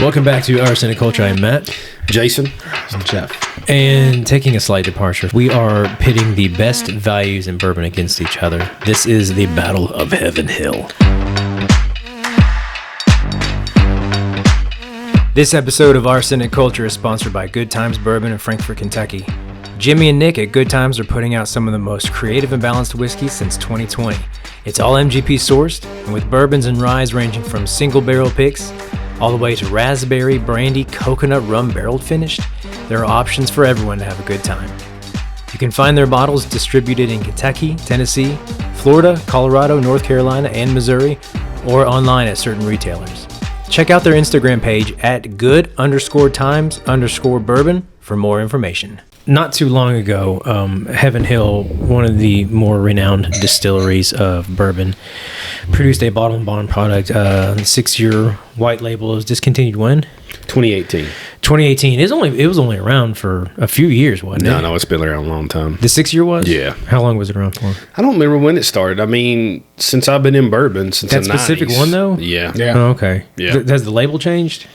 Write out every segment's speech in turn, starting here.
Welcome back to Arsenic Culture. I'm Matt. Jason. And Jeff. And taking a slight departure, we are pitting the best values in bourbon against each other. This is the Battle of Heaven Hill. This episode of Arsenic Culture is sponsored by Good Times Bourbon in Frankfort, Kentucky. Jimmy and Nick at Good Times are putting out some of the most creative and balanced whiskey since 2020. It's all MGP sourced, and with bourbons and ryes ranging from single barrel picks all the way to raspberry, brandy, coconut, rum barreled finished, there are options for everyone to have a good time. You can find their bottles distributed in Kentucky, Tennessee, Florida, Colorado, North Carolina, and Missouri, or online at certain retailers. Check out their Instagram page at good_times_bourbon for more information. Not too long ago, Heaven Hill, one of the more renowned distilleries of bourbon, produced a bottle and bond product. 6-year white label. It was discontinued when? 2018. 2018. It was only around for a few years, wasn't it? No, it's been around a long time. The 6-year was? Yeah. How long was it around for? I don't remember when it started. I mean, since I've been in bourbon, since that the 90s. That specific one, though? Yeah. Oh, okay. Yeah. Has the label changed?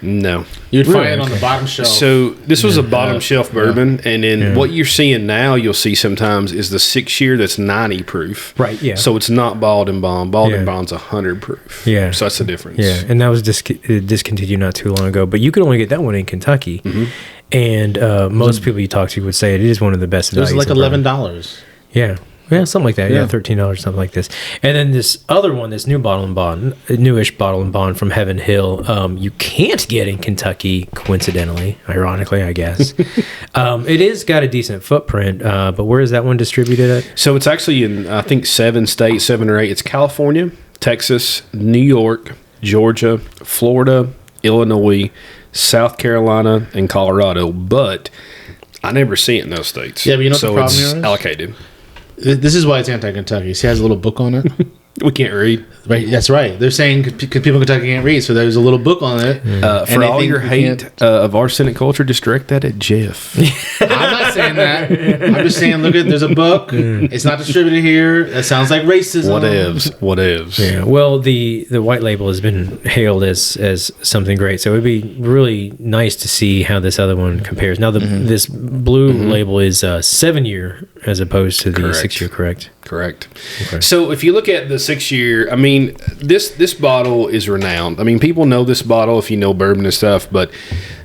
No. You'd find it on the bottom shelf. So this was a bottom shelf bourbon, and then what you're seeing now, you'll see sometimes is the 6-year that's 90 proof. Right. Yeah. So it's not balled and bond. Balled and bond's 100 proof. Yeah. So that's the difference. Yeah, and that was discontinued not too long ago. But you could only get that one in Kentucky, and most people you talk to would say it is one of the best. It was like $11. Yeah. Yeah, something like that. Yeah, $13, something like this. And then this other one, this new bottle and bond, newish bottle and bond from Heaven Hill, you can't get in Kentucky, coincidentally, ironically, I guess. It is got a decent footprint, but where is that one distributed at? So it's actually in, I think, 7 states, 7 or 8. It's California, Texas, New York, Georgia, Florida, Illinois, South Carolina, and Colorado. But I never see it in those states. Yeah, but you know what the problem it's is? Allocated. This is why it's anti-Kentucky. See, it has a little book on it. We can't read. Right, that's right. They're saying because people in Kentucky can't read, so there's a little book on it. For all your hate of Arsenic Culture, just direct that at Jeff. I'm not saying that. I'm just saying, look at there's a book. It's not distributed here. That sounds like racism. Whatevs. Yeah. Well, the white label has been hailed as something great, so it'd be really nice to see how this other one compares. Now, this blue label is 7-year as opposed to the 6-year, correct? Correct. Okay. So if you look at the 6-year, I mean, this bottle is renowned. I mean, people know this bottle if you know bourbon and stuff, but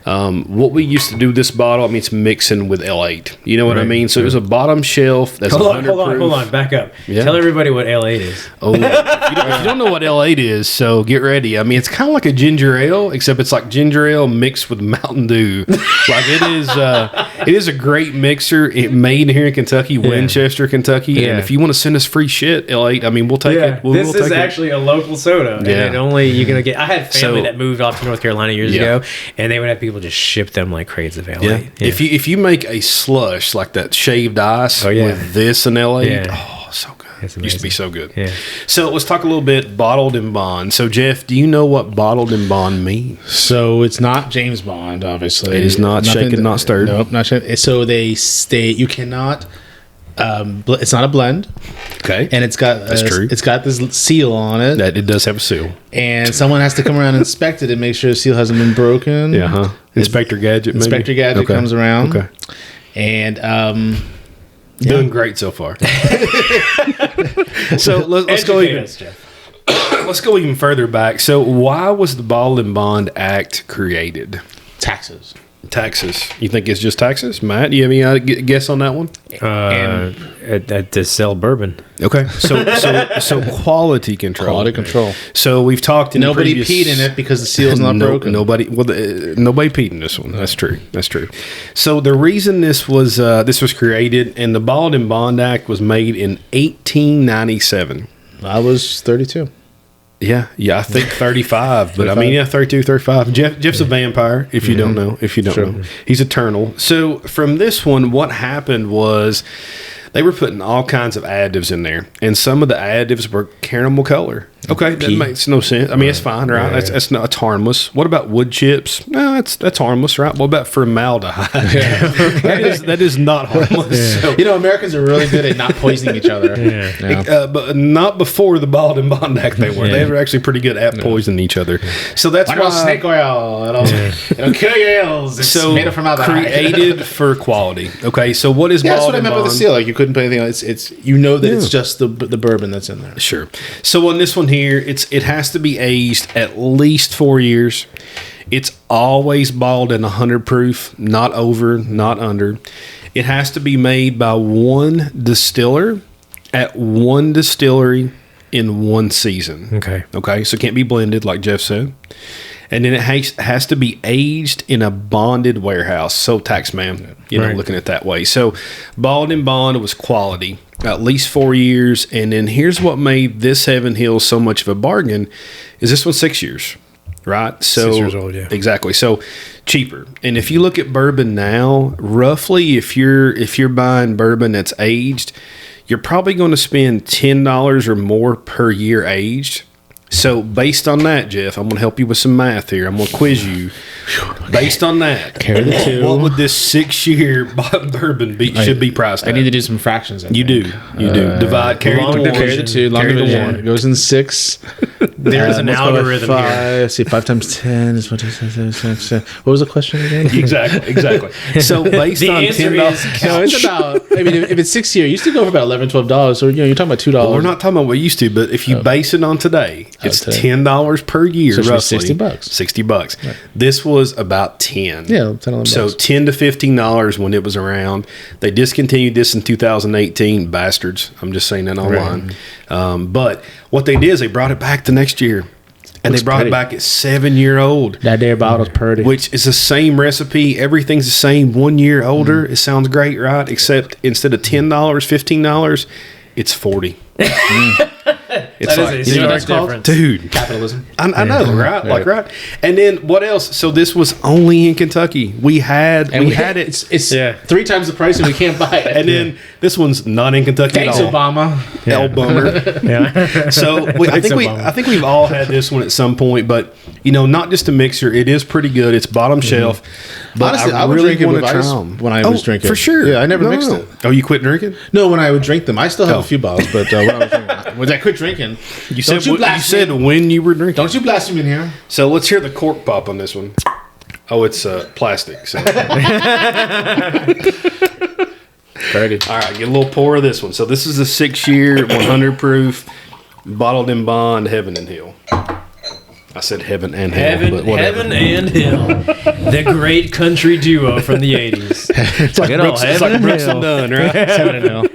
what we used to do this bottle, I mean, it's mixing with L8. You know what I mean? So it was a bottom shelf. That's Hold 100 proof. on, back up. Yeah. Tell everybody what L8 is. Oh, if you don't know what L8 is, so get ready. I mean, it's kind of like a ginger ale, except it's like ginger ale mixed with Mountain Dew. Like it is a great mixer. It made here in Kentucky, Winchester, Kentucky. Yeah. And if you want to send us free shit, L8, I mean, we'll take it. We'll this take is it. actually a local soda. Yeah. And you're going to get. I had family that moved off to North Carolina years ago, and they would have people just ship them like crates of L8. Yeah. If you make a slush like that shaved ice with this and L8, so good. It used to be so good. Yeah. So let's talk a little bit bottled and bond. So Jeff, do you know what bottled and bond means? So it's not James Bond, obviously. It is not shaken, not stirred. Nope, not shaken. So they state you cannot. It's not a blend. Okay, and it's got that's true. It's got this seal on it. That it does have a seal, and someone has to come around and inspect it and make sure the seal hasn't been broken. Yeah, Inspector Gadget. Inspector Gadget comes around. Okay, and doing great so far. So let's go even. Let's go even further back. So why was the Bottled and Bond Act created? Taxes. You think it's just taxes? Matt, do you have any guess on that one? To sell bourbon. Okay, so quality control. Quality control. So we've talked in nobody peed in it because the seal's not broken. Nobody peed in this one. That's true. So the reason this was created and the Bottled and Bond Act was made in 1897. I was 32. Yeah, I think 35, but 35. I mean, 32, 35. Jeff's a vampire, if you don't know. He's eternal. So from this one, what happened was they were putting all kinds of additives in there, and some of the additives were caramel color. Okay, that makes no sense. I mean, it's fine, right? That's not, it's harmless. What about wood chips? No, that's harmless, right? What about formaldehyde? that is not harmless. So, Americans are really good at not poisoning each other. but not before the Bald and Bond Act. They were. They were actually pretty good at poisoning each other. So that's why snake oil. It'll kill your ills. It's made of formaldehyde. Created for quality. Okay, so what is that's Bald what I and meant by the Bond? seal. Like you couldn't put anything else. It's that it's just the bourbon that's in there. Sure. So on this one here, it has to be aged at least 4 years. It's always bottled in 100 proof, not over, not under. It has to be made by one distiller at one distillery in one season. Okay. So it can't be blended, like Jeff said. And then it has to be aged in a bonded warehouse. So tax man, looking at it that way. So Bald and Bond was quality, at least 4 years. And then here's what made this Heaven Hill so much of a bargain is this one's 6 years, right? So 6 years old, yeah. Exactly. So cheaper. And if you look at bourbon now, roughly if you're buying bourbon that's aged, you're probably going to spend $10 or more per year aged. So based on that, Jeff, I'm going to help you with some math here. I'm going to quiz you. Based on that, Carry the two. what would this 6 year bourbon should be priced at? I need to do some fractions. You do. Divide, carry the one. Carry the two. Long division. It goes in 6. There's an algorithm here. Let's see, 5 times 10 is what was the question again? Exactly. So based on $10, so it's about. I mean, if it's 6 years, it used to go for about $11, $12. So you're talking about $2. well, we're not talking about what we used to, but if you base it on today, it's $10 per year, so roughly. $60. $60. Right. This was about 10. Yeah, 10, 11 So bucks. $10 to $15 when it was around. They discontinued this in 2018. Bastards. I'm just saying that online. Right. But what they did is they brought it back the next year. And they brought it back at 7-year-old. That there bottle's pretty. Which is the same recipe. Everything's the same. 1 year older. It sounds great, right? Except instead of $10, $15, it's $40. It's that is a stark difference. Dude. Capitalism. I know, right? Like, right. And then what else? So this was only in Kentucky. We had it. It's 3 times the price and we can't buy it. And then this one's not in Kentucky Thanks, at all. Obama. Hell bummer. So I think we've all had this one at some point, but not just a mixer. It is pretty good. It's bottom shelf. But honestly, I would really drink it want with to try ice them when I was drinking. For sure. Yeah, I never mixed it. Oh, you quit drinking? No, when I would drink them, I still have a few bottles. But when I was drinking, when I quit drinking, You said when you were drinking. Don't you blast me in here? So let's hear the cork pop on this one. Oh, it's plastic. So. Very good. All right, get a little pour of this one. So this is a 6 year, 100 proof, bottled in Bond, Heaven and Hill. I said Heaven and Hill, but whatever. Heaven and Hill, the great country duo from the 80s. It's like Brooks and Dunn, right? Heaven and Hell.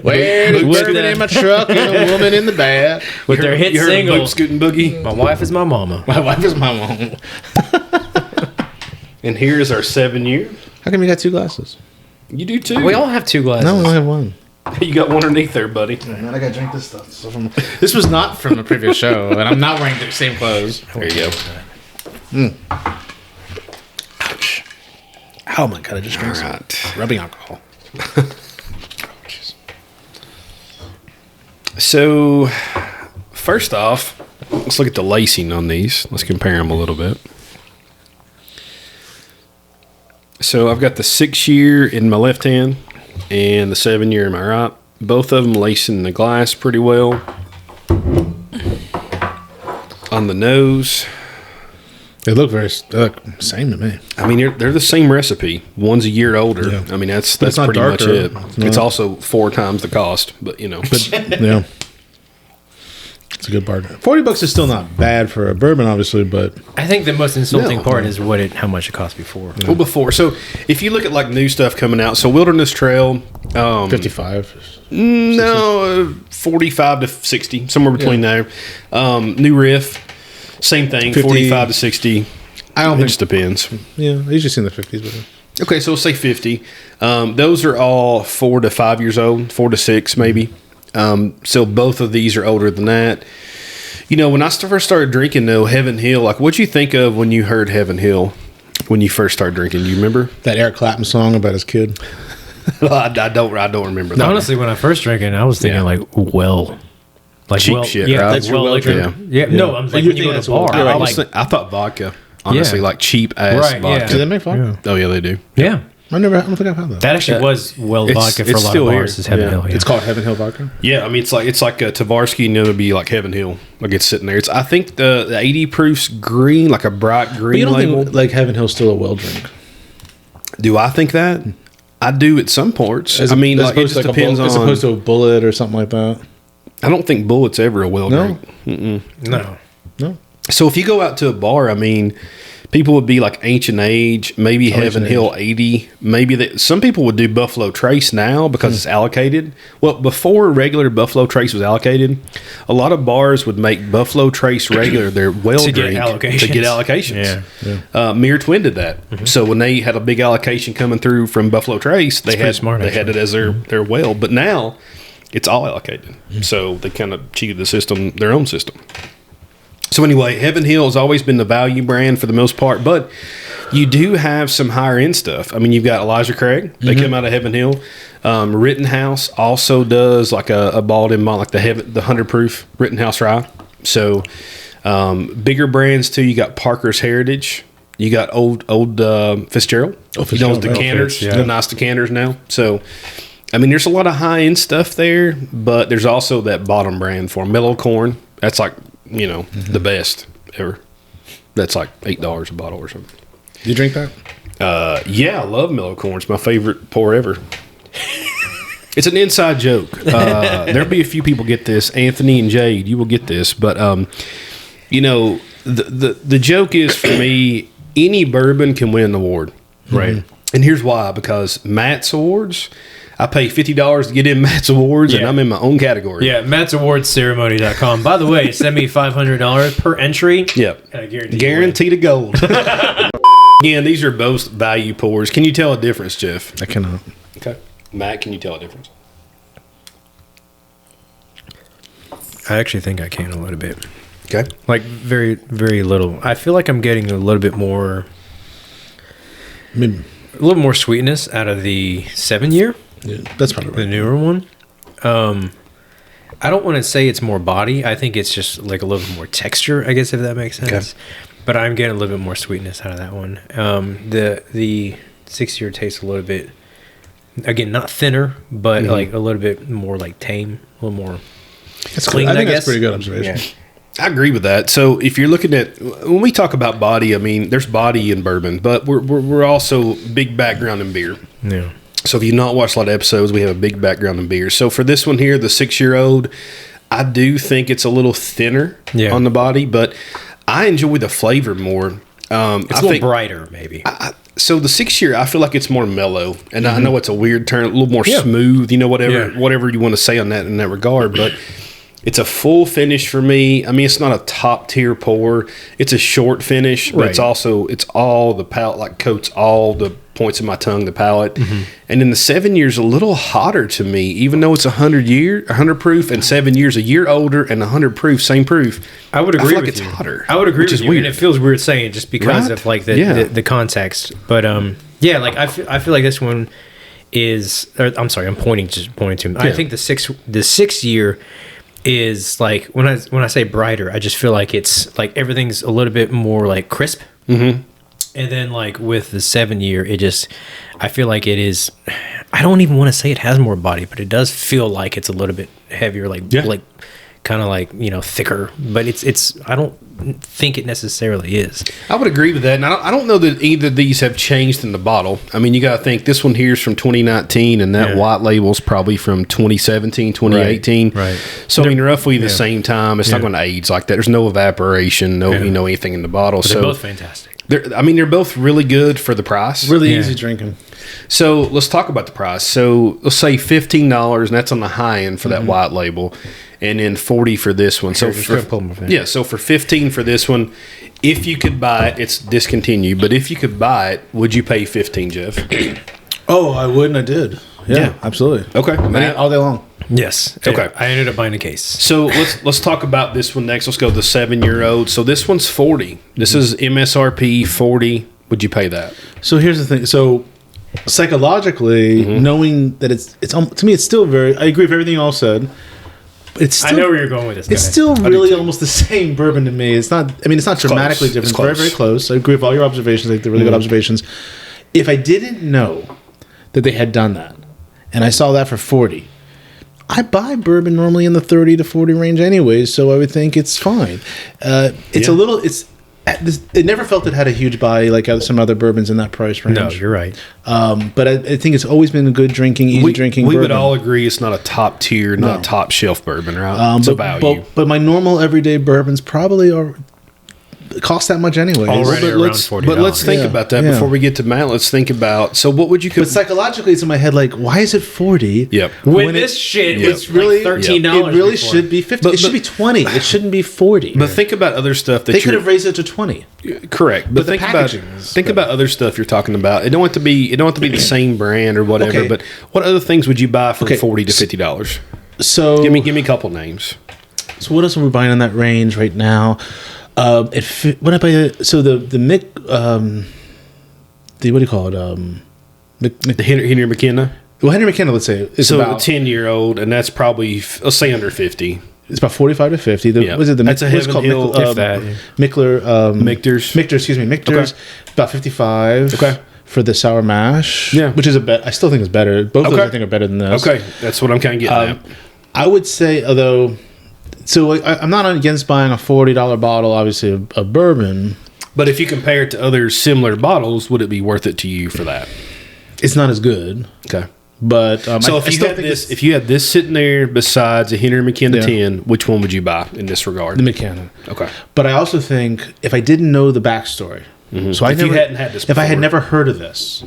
Where's bourbon in my truck and a woman in the back With their hit You heard of single, Boot Scootin' Boogie? My Wife is My Mama. My wife is my mom. And here's our 7 year. How come you got 2 glasses? You do too. We all have 2 glasses. No, we only have 1. You got one underneath there, buddy. Man, I gotta drink this stuff. This was not from a previous show, and I'm not wearing the same clothes. There you go. Ouch. Oh my god, I just drank some rubbing alcohol. So, first off, let's look at the lacing on these. Let's compare them a little bit. So, I've got the 6 year in my left hand and the 7 year in my right. Both of them lacing the glass pretty well. On the nose, They look same to me. I mean, they're the same recipe. One's a year older. Yeah. I mean, that's not pretty darker. much it. It's also 4 times the cost, but yeah, it's a good bargain. $40 is still not bad for a bourbon, obviously, but I think the most insulting part is how much it cost before. Well, before. So if you look at like new stuff coming out, so Wilderness Trail, 55. No, 45 to 60, somewhere between there. New Riff, same thing, 50. 45 to 60. I don't It think just depends. Yeah, I usually see in the 50s. But Okay, so we'll say 50. Those are all 4 to 5 years old, 4 to 6 maybe. So both of these are older than that. When I first started drinking, though, Heaven Hill, like what'd you think of when you heard Heaven Hill when you first started drinking? Do you remember? that Eric Clapton song about his kid. I don't remember that. Honestly, when I first drank it, I was thinking like cheap shit, yeah, right? Like well liquor. Yeah. No, I'm like when you go to a bar. I thought vodka. Honestly, like cheap ass vodka. Yeah. Do they make vodka? Oh yeah, they do. Yeah. I don't think I've had that. That actually was vodka for a lot of bars. Is Heaven Hill. Yeah. It's called Heaven Hill vodka. Yeah, I mean it's like a Tavarsky, and it'll be like Heaven Hill. Like it's sitting there. I think the 80 proof's green, like a bright green. But you don't label. think like Heaven Hill's still a well drink? Do I think that? I do at some ports. As opposed to a Bullet or something like that. I don't think Bullet's ever a well drink. No. So if you go out to a bar, I mean, people would be like Ancient Age, maybe Heaven Hill 80. Maybe some people would do Buffalo Trace now because it's allocated. Well, before regular Buffalo Trace was allocated, a lot of bars would make Buffalo Trace regular their well drink to get allocations. Yeah. Mirror Twin did that. So when they had a big allocation coming through from Buffalo Trace, they had it as their well. But now it's all allocated. So they kind of cheated the system, their own system. So anyway, Heaven Hill has always been the value brand for the most part, but you do have some higher end stuff. I mean, you've got Elijah Craig. They come out of Heaven Hill. Rittenhouse also does like a balled in like the 100 proof Rittenhouse rye. So bigger brands too. You got Parker's Heritage. You got old Fitzgerald. Fitzgerald, the decanters, the nice decanters now. So I mean, there's a lot of high end stuff there, but there's also that bottom brand for Mellow Corn. That's like, the best ever. That's like $8 a bottle or something. You drink that? Yeah, I love Mellow Corn. It's my favorite pour ever. It's an inside joke. There'll be a few people get this. Anthony and Jade, you will get this. But, the joke is for me, any bourbon can win an award. Right. And here's why. Because Matt's Awards, I pay $50 to get in Matt's Awards, and I'm in my own category. Yeah, mattsawardsceremony.com. By the way, send me $500 per entry. Yep. Guarantee to gold. Again, these are both value pours. Can you tell a difference, Jeff? I cannot. Okay. Matt, can you tell a difference? I actually think I can a little bit. Okay. Like very, very little. I feel like I'm getting a little bit more, a little more sweetness out of the 7-year. Yeah, that's probably right. The newer one. I don't want to say it's more body. I think it's just like a little bit more texture, I guess, if that makes sense. Okay. But I'm getting a little bit more sweetness out of that one. The 6-year tastes a little bit, again, not thinner, but like a little bit more like tame, a little more clean, I think that's pretty good observation. Yeah. I agree with that. So if you're looking at, when we talk about body, I mean, there's body in bourbon, but we're also big background in beer. Yeah. So if you've not watched a lot of episodes, we have a big background in beer. So for this one here, the 6-year-old, I do think it's a little thinner on the body, but I enjoy the flavor more. It's a little brighter, maybe. So the 6-year, I feel like it's more mellow, and I know it's a weird term, a little more smooth, whatever you want to say on that in that regard, but it's a full finish for me. I mean, it's not a top tier pour. It's a short finish, but it's all the palate, like coats all the points of my tongue, the palate. And then the 7 years a little hotter to me, even though it's 100 proof, and 7 years a year older, and 100 proof, same proof. I would agree with with you. It's hotter. I would agree with you, weird. and it feels weird saying it just because of like the context. But like I feel like this one is. I'm sorry, I'm pointing to him. Yeah. I think the 6 year is like when I say brighter, I just feel like it's like everything's a little bit more like crisp. And then like with the 7 year, I feel like it is, I don't even want to say it has more body, but it does feel like it's a little bit heavier, like kind of like, thicker, but it's, I don't think it necessarily is. I would agree with that. And I don't know that either of these have changed in the bottle. I mean, you got to think this one here is from 2019 and that white label's probably from 2017, 2018. Right. So, I mean, roughly the same time. It's not going to age like that. There's no evaporation, anything in the bottle. But they're both fantastic. They're both really good for the price. Really easy drinking. So let's talk about the price. So let's say $15, and that's on the high end for that white label, and then $40 for this one. So for $15 for this one, if you could buy it, it's discontinued. But if you could buy it, would you pay $15, Jeff? Oh, I would, and I did. Yeah, absolutely. Okay, Matt? All day long. Yes. Okay. I ended up buying a case. So let's talk about this one next. Let's go the 7-year-old. So this one's $40. This is MSRP $40. Would you pay that? So here's the thing. So psychologically, knowing that it's to me, it's still very. I agree with everything you all said, It's still, I know where you're going with this. It's still really almost the same bourbon to me. It's not. I mean, it's not dramatically different. It's very, very close. I agree with all your observations. I think they're really good observations. If I didn't know that they had done that, and I saw that for 40, I buy bourbon normally in the 30 to 40 range anyways, so I would think it's fine. It's a little. It never felt it had a huge buy like some other bourbons in that price range. No, you're right. But I think it's always been a good drinking, easy drinking bourbon. We would all agree it's not a top tier, not a top shelf bourbon, right? It's a value. But my normal everyday bourbons probably cost that much anyway. Already around $40. But let's think about that before we get to Matt. Let's think about, so what would you... But psychologically, it's in my head like, why is it 40? Yep. When this shit was really like $13 It really should be 50. It should be 20. It shouldn't be 40. But think about other stuff that they could have raised it to 20. Correct. But think about other stuff you're talking about. It don't have to be the same brand or whatever, but what other things would you buy for $40 to $50? So give me a couple names. So what else are we buying in that range right now? What I buy? So the Mick, what do you call it? The Henry McKenna. Well, Henry McKenna, let's say, is so about a 10-year-old, and that's probably, let's say, under 50. It's about 45 to 50. That's a Heaven Hill. Michter's. Excuse me, Michter's. About 55. Okay. For the sour mash. Yeah. Which is I still think it's better. Both of those I think are better than this. Okay. That's what I'm kind of getting at. I would say, although. So I'm not against buying a $40 bottle, obviously, of bourbon. But if you compare it to other similar bottles, would it be worth it to you for that? It's not as good. Okay. But so if you had this sitting there besides a Henry McKenna 10, which one would you buy in this regard? The McKenna. Okay. But I also think if I didn't know the backstory, so you hadn't had this before, if I had never heard of this,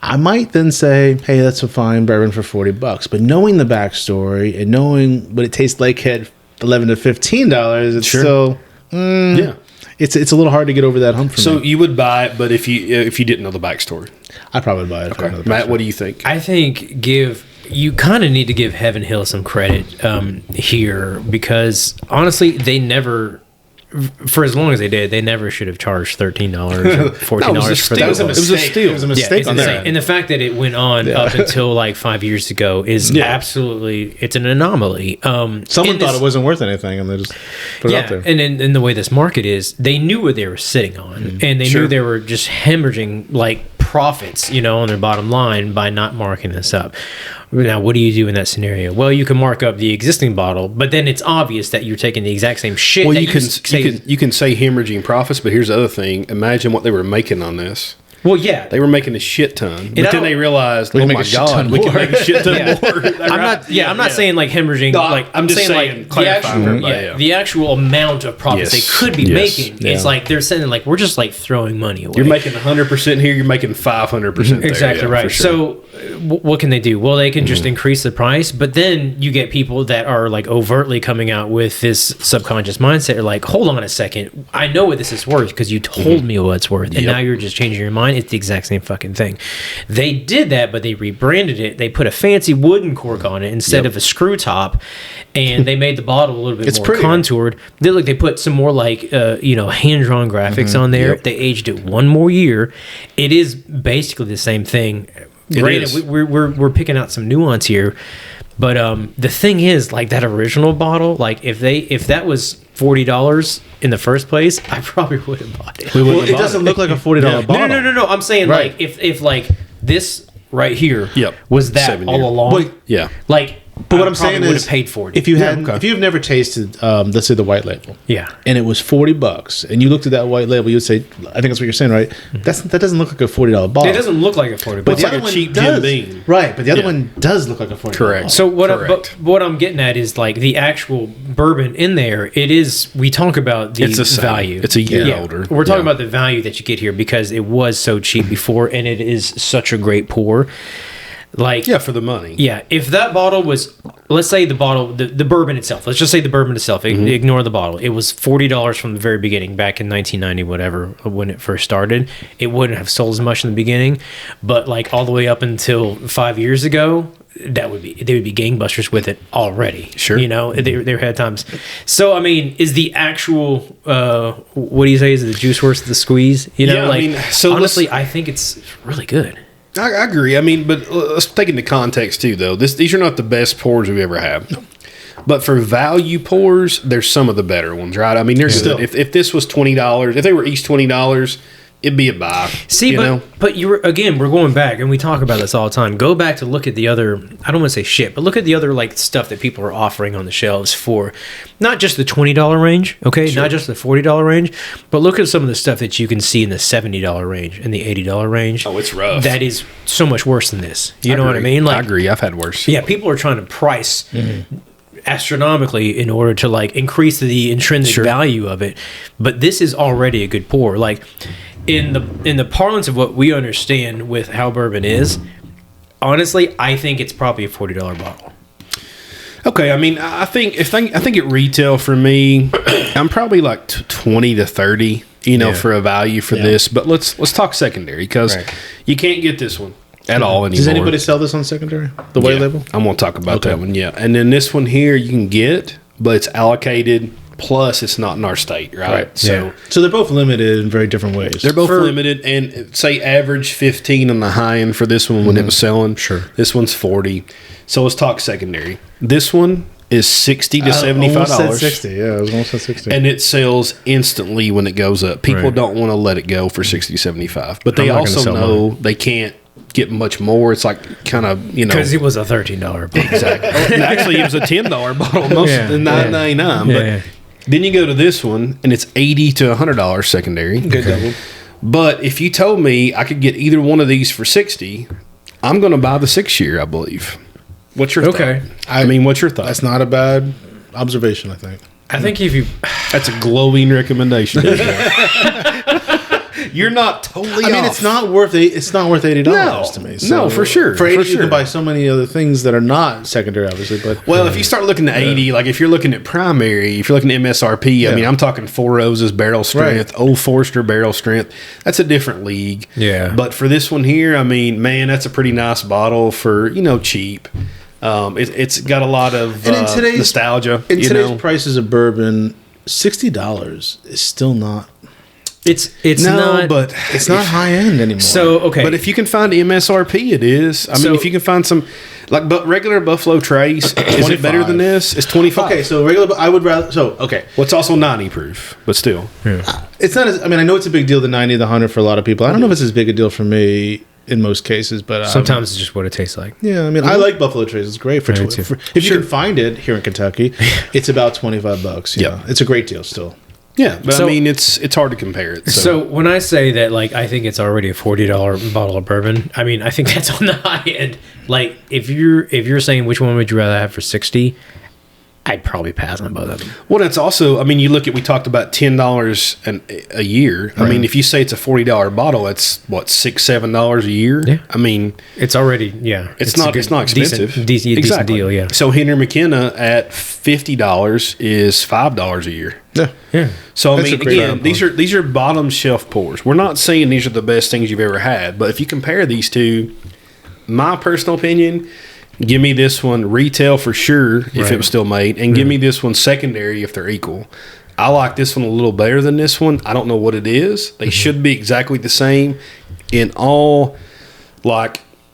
I might then say, hey, that's a fine bourbon for $40. But knowing the backstory and knowing what it tastes like at $11 to $15, it's still it's a little hard to get over that hump for me. So you would buy it, but if you didn't know the backstory, I'd probably buy it. Okay. Matt, what do you think? I think you kind of need to give Heaven Hill some credit here, because honestly, they never, for as long as they did, they never should have charged $13 or $14 for that. It was a mistake. It was a mistake on that. And the fact that it went on up until like 5 years ago is absolutely, it's an anomaly. Someone thought it wasn't worth anything, and they just put it out there. And in the way this market is, they knew what they were sitting on, and they knew they were just hemorrhaging like profits, on their bottom line by not marking this up. Now, what do you do in that scenario? Well, you can mark up the existing bottle, but then it's obvious that you're taking the exact same shit. Well, you can say hemorrhaging profits, but here's the other thing. Imagine what they were making on this. Well, yeah, they were making a shit ton, but then they realized, oh my god, we can make a shit ton more. I'm not saying like hemorrhaging. No, like I'm just saying the actual amount of profits they could be making. It's like they're saying like we're just like throwing money away. You're making 100% here. You're making 500%. Exactly right. Sure. So what can they do? Well, they can just increase the price, but then you get people that are like overtly coming out with this subconscious mindset. Are like, hold on a second, I know what this is worth because you told me what it's worth, and now you're just changing your mind. It's the exact same fucking thing. They did that, but they rebranded it. They put a fancy wooden cork on it instead of a screw top, and they made the bottle a little bit more contoured. They put some more like hand-drawn graphics on there. They aged it one more year. It is basically the same thing. Granted, we're picking out some nuance here, but the thing is, like that original bottle, like if that was $40 in the first place, I probably would have bought it. Well, it doesn't look like a $40 bottle. No. I'm saying like if like this right here was that all along. But what I'm saying would is, have paid for it if you've never tasted, let's say the white label, and it was $40, and you looked at that white label, you would say, I think that's what you're saying, right? That doesn't look like a $40 bottle. It doesn't look like a $40, but it's like a cheap Jim Beam, right? But the other one does look like a $40. Correct. So what I'm getting at is like the actual bourbon in there. It is. We talk about the value. It's a year older. We're talking about the value that you get here because it was so cheap before, and it is such a great pour. Like for the money. Yeah, if that bottle was, let's say the bottle, the bourbon itself. Let's just say the bourbon itself. Ignore the bottle. It was $40 from the very beginning, back in 1990, whatever, when it first started. It wouldn't have sold as much in the beginning, but like all the way up until 5 years ago, they would be gangbusters with it already. Sure, there had times. So I mean, is the actual what do you say? Is the juice worth the squeeze? Honestly, I think it's really good. I agree. I mean, but let's take into context too, though. These are not the best pours we've ever had. But for value pours, there's some of the better ones, right? I mean, they're good. If this was $20, if they were each $20, it'd be a buy. See, but we're going back, and we talk about this all the time. Go back to look at the other, I don't want to say shit, but look at the other like stuff that people are offering on the shelves for not just the $20 range, okay? Sure. Not just the $40 range, but look at some of the stuff that you can see in the $70 range and the $80 range. Oh, it's rough. That is so much worse than this. You know what I mean? Like, I agree. I've had worse. Yeah, people are trying to price astronomically in order to like increase the intrinsic value of it, but this is already a good pour. Like, in the parlance of what we understand with how bourbon is, honestly, I think it's probably a $40 bottle. Okay, I mean, I think at retail for me, I'm probably like 20 to 30, for a value for this. But let's talk secondary, because you can't get this one at all anymore. Does anybody sell this on secondary? The white label? I'm going to talk about that one. Yeah, and then this one here you can get, but it's allocated. Plus, it's not in our state, right? So they're both limited in very different ways. They're both limited, and say average 15 on the high end for this one when it was selling. Sure. This one's 40. So let's talk secondary. This one is $60 to $75. Almost said 60. Yeah, I was almost at 60. And it sells instantly when it goes up. People don't want to let it go for 60, 75. But they also know they can't get much more. It's like kind of, because it was a $13 bottle. Exactly. Actually, it was a $10 bottle, most of the $9.99. But then you go to this one, and it's $80 to $100 secondary. Good double. But if you told me I could get either one of these for $60, I'm going to buy the 6-year, I believe. What's your thought? I mean, what's your thought? That's not a bad observation, I think. I think if you... That's a glowing recommendation. You're not totally off. It's not worth $80 to me. So no, for sure. For $80, you can buy so many other things that are not secondary, obviously. But if you start looking at 80, like if you're looking at primary, if you're looking at MSRP, I mean, I'm talking Four Roses barrel strength, Old Forester barrel strength. That's a different league. Yeah. But for this one here, I mean, man, that's a pretty nice bottle for cheap. It's got a lot of nostalgia. In today's prices of bourbon, $60 is still not. It's not high end anymore. So but if you can find MSRP, it is. I mean, if you can find some regular Buffalo Trace, is it better than this? It's 25. Okay, so regular. I would rather. So okay, it's also 90 proof, but still, it's not as. I mean, I know it's a big deal. The 90, the 100 for a lot of people. I don't know if it's as big a deal for me in most cases, but sometimes it's just what it tastes like. Yeah, I mean, I like Buffalo Trace. It's great for if you can find it here in Kentucky. It's about $25. Yeah, it's a great deal still. Yeah, but I mean, it's hard to compare it. So when I say that, like, I think it's already a $40 bottle of bourbon, I mean, I think that's on the high end. Like, if you're saying which one would you rather have for $60, I'd probably pass on both of them. Well, that's also, I mean, we talked about $10 a year. Right. I mean, if you say it's a $40 bottle, it's what, $6, $7 a year? Yeah. I mean, it's already, it's not expensive. Decent deal, yeah. So Henry McKenna at $50 is $5 a year. Yeah. So I mean, again, these are bottom shelf pours. We're not saying these are the best things you've ever had, but if you compare these two, my personal opinion, give me this one retail for sure if it was still made, and give me this one secondary if they're equal. I like this one a little better than this one. I don't know what it is. They should be exactly the same in all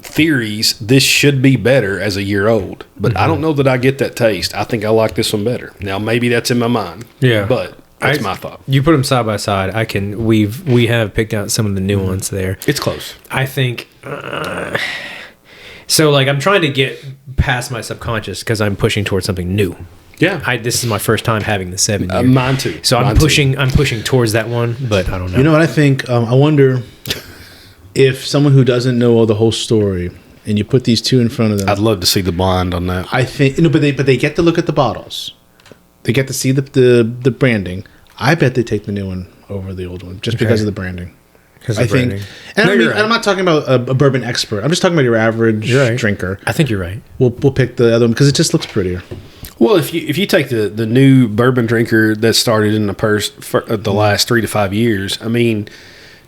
theories. This should be better as a year old, but I don't know that I get that taste. I think I like this one better. Now maybe that's in my mind. Yeah, but that's my thought. You put them side by side. We have picked out some of the new ones there. It's close. I think. So, I'm trying to get past my subconscious because I'm pushing towards something new. Yeah, this is my first time having the 7-year. Mine too. So I'm pushing towards that one, but I don't know. You know what I think? I wonder if someone who doesn't know the whole story, and you put these two in front of them. I'd love to see the blind on that. I think but they get to look at the bottles. They get to see the branding. I bet they take the new one over the old one just because of the branding. I think, and I'm not talking about a bourbon expert. I'm just talking about your average drinker. I think you're right. We'll pick the other one because it just looks prettier. Well, if you take the new bourbon drinker that started in the last 3 to 5 years, I mean,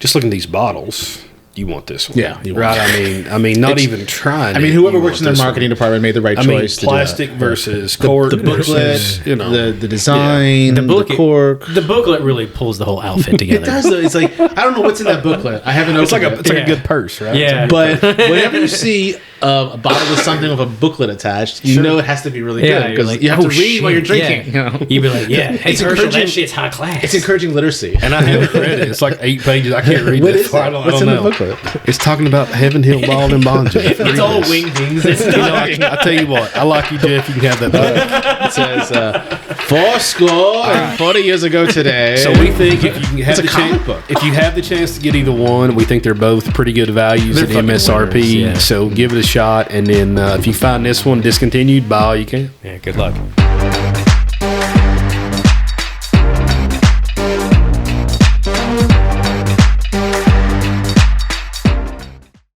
just looking at these bottles, you want this one, yeah, right? I mean, not even trying. I mean, whoever works in their marketing department made the right choice. Plastic versus cork, the booklet, the design, the cork. The booklet really pulls the whole outfit together. It does. Though. It's I don't know what's in that booklet. I haven't opened it. It's like a good purse, right? Yeah. But whenever you see of a bottle with something with a booklet attached, you know it has to be really Yeah, good because you're like, you have to read shit. while you're drinking. Yeah. You know? You'd be like, yeah, hey, It's Herschel, encouraging- that shit's high class. It's encouraging literacy. And I haven't read it. It's like 8 pages. I can't read What that is far. it? I don't What's in know. the booklet? It's talking about Heaven Hill Ball and Bond. Jeff. It's all wingdings. It's You know, not. I tell you what, I like you, Jeff. You can have that book. It says 40 years ago today. So we think if you can have It's a the comic chance, book. if you have the chance to get either one, we think they're both pretty good values They're at fucking MSRP. winners, yeah. So give it a shot, and then if you find this one discontinued, buy all you can. Yeah, good luck.